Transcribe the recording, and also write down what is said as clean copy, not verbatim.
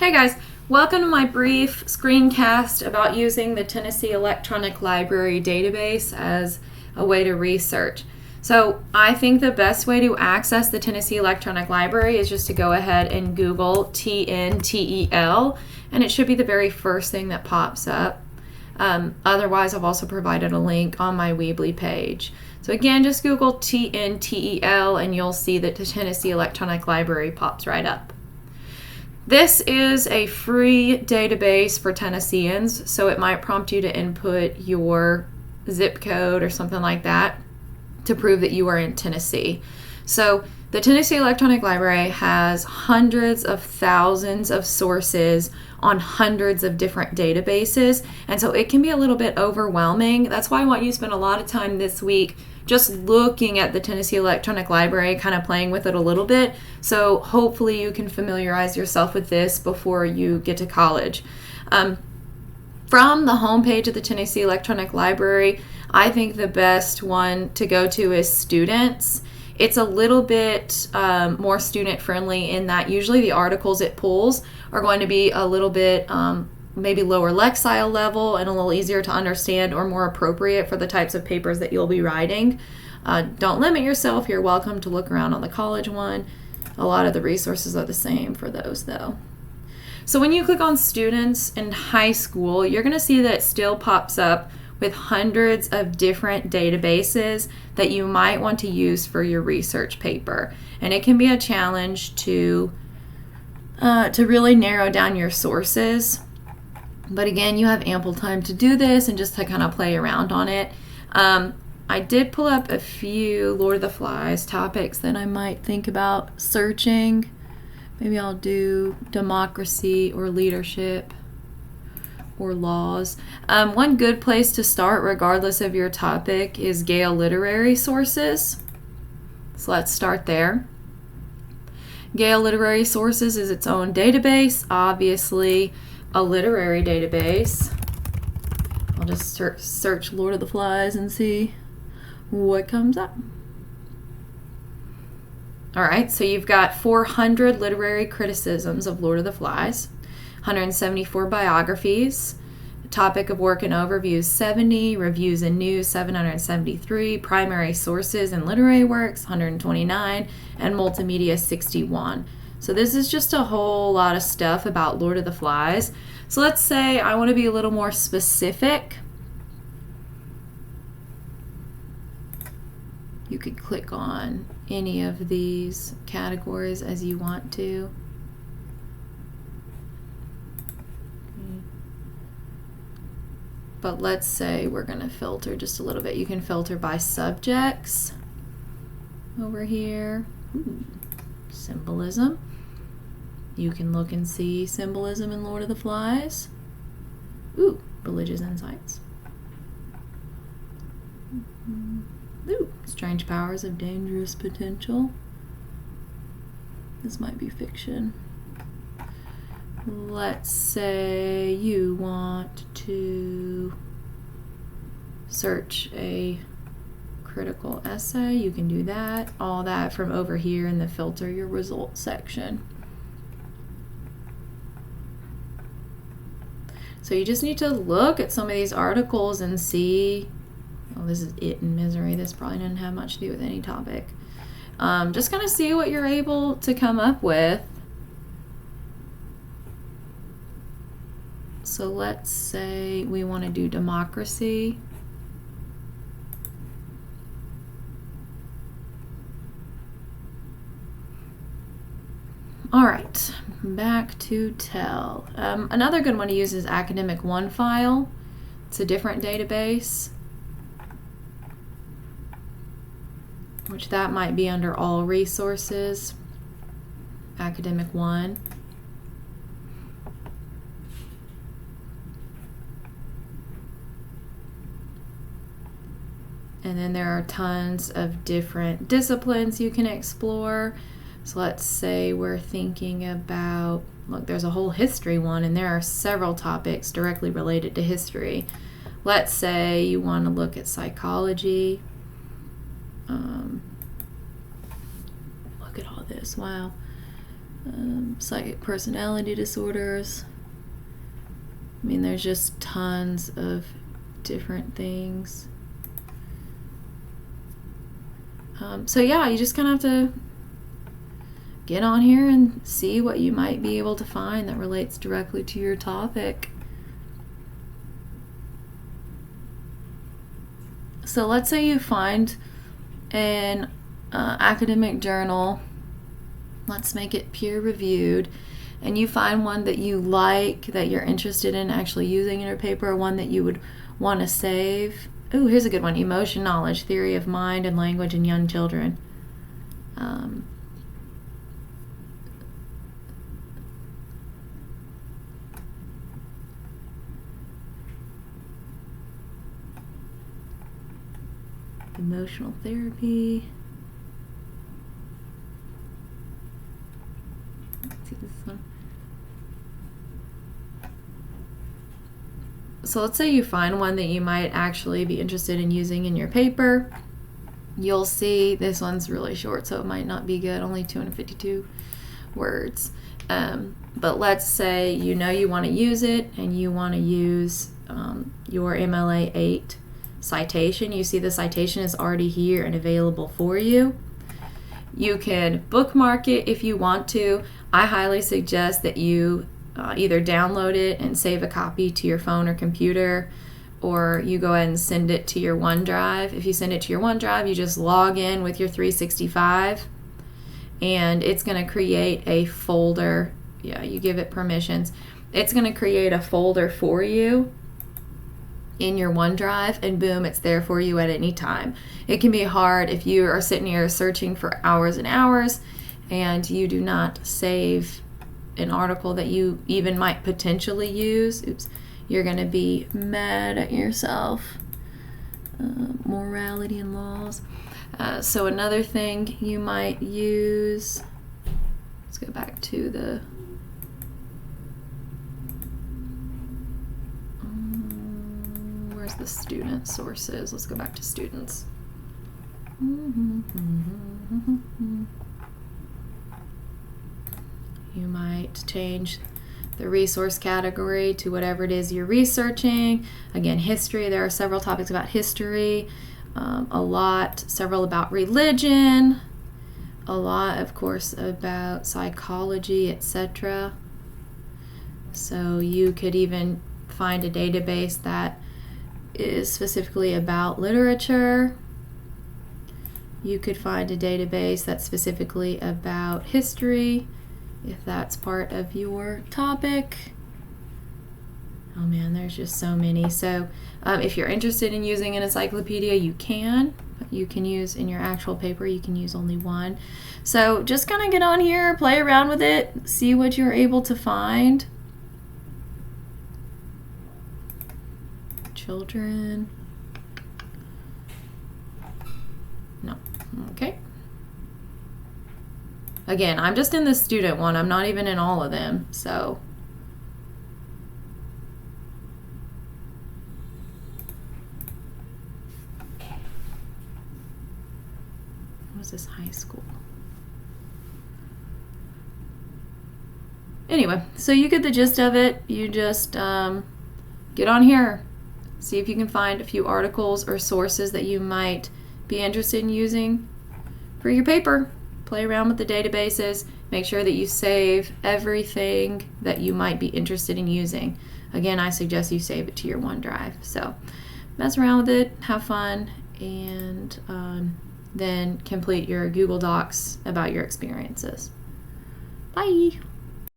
Hey guys, welcome to my brief screencast about using the Tennessee Electronic Library database as a way to research. So I think the best way to access the Tennessee Electronic Library is just to go ahead and Google TNTEL, and it should be the very first thing that pops up. Otherwise, I've also provided a link on my Weebly page. So again, just Google TNTEL and you'll see that the Tennessee Electronic Library pops right up. This is a free database for Tennesseans, so it might prompt you to input your zip code or something like that to prove that you are in Tennessee. So the Tennessee Electronic Library has hundreds of thousands of sources on hundreds of different databases, and so it can be a little bit overwhelming. That's why I want you to spend a lot of time this week just looking at the Tennessee Electronic Library, kind of playing with it a little bit. So hopefully you can familiarize yourself with this before you get to college. From the homepage of the Tennessee Electronic Library, I think the best one to go to is Students. It's a little bit more student friendly in that usually the articles it pulls are going to be a little bit maybe lower lexile level and a little easier to understand or more appropriate for the types of papers that you'll be writing. Don't limit yourself. You're welcome to look around on the college one. A lot of the resources are the same for those though. So when you click on Students in high school, you're going to see that it still pops up with hundreds of different databases that you might want to use for your research paper. And it can be a challenge to really narrow down your sources. But again, you have ample time to do this and just to kind of play around on it. I did pull up a few Lord of the Flies topics that I might think about searching. Maybe I'll do democracy or leadership or laws. One good place to start, regardless of your topic, is Gale Literary Sources. So let's start there. Gale Literary Sources is its own database, obviously a literary database. I'll just search Lord of the Flies and see what comes up. All right, so you've got 400 literary criticisms of Lord of the Flies, 174 biographies, topic of work and overviews 70, reviews and news 773, primary sources and literary works 129, and multimedia 61. So this is just a whole lot of stuff about Lord of the Flies. So let's say I want to be a little more specific. You could click on any of these categories as you want to. But let's say we're going to filter just a little bit. You can filter by subjects over here. Symbolism. You can look and see symbolism in Lord of the Flies. Religious insights. Strange powers of dangerous potential. This might be fiction. Let's say you want to search a critical essay. You can do that. All that from over here in the filter your results section. So you just need to look at some of these articles and see, oh, this is it in misery. This probably doesn't have much to do with any topic. Just kind of see what you're able to come up with. So let's say we want to do democracy. All right, back to TEL. Another good one to use is Academic One File. It's a different database, which that might be under all resources. Academic One. And then there are tons of different disciplines you can explore. So let's say we're thinking about, look, there's a whole history one, and there are several topics directly related to history. Let's say you want to look at psychology. Look at all this, wow. Psychic personality disorders. I mean, there's just tons of different things. So yeah, you just kind of have to get on here and see what you might be able to find that relates directly to your topic. So let's say you find an academic journal, let's make it peer-reviewed, and you find one that you like, that you're interested in actually using in your paper, or one that you would want to save. Ooh, here's a good one. Emotion Knowledge, Theory of Mind and Language in Young Children. Emotional therapy. Let's see this one. So let's say you find one that you might actually be interested in using in your paper. You'll see this one's really short, so it might not be good, only 252 words. But let's say you know you want to use it and you want to use your MLA 8 citation. You see the citation is already here and available for you. You can bookmark it if you want to. I highly suggest that you either download it and save a copy to your phone or computer, or you go ahead and send it to your OneDrive. If you send it to your OneDrive, you just log in with your 365 and it's going to create a folder. Yeah, you give it permissions. It's going to create a folder for you in your OneDrive, and boom, it's there for you at any time. It can be hard if you are sitting here searching for hours and hours and you do not save an article that you even might potentially use. Oops, you're going to be mad at yourself. Morality and laws. So another thing you might use, let's go back to the where's the student sources? Let's go back to students. You might change the resource category to whatever it is you're researching. Again, history, there are several topics about history, several about religion, a lot, of course, about psychology, etc. So you could even find a database that is specifically about literature. You could find a database that's specifically about history, if that's part of your topic. Oh man, there's just so many. So if you're interested in using an encyclopedia, you can. But you can use in your actual paper, you can use only one. So just kind of get on here, play around with it, see what you're able to find. Children. No. Okay. Again, I'm just in the student one. I'm not even in all of them. So what was this, high school? Anyway, so you get the gist of it. You just get on here. See if you can find a few articles or sources that you might be interested in using for your paper. Play around with the databases. Make sure that you save everything that you might be interested in using. Again, I suggest you save it to your OneDrive. So mess around with it, have fun, and then complete your Google Docs about your experiences. Bye!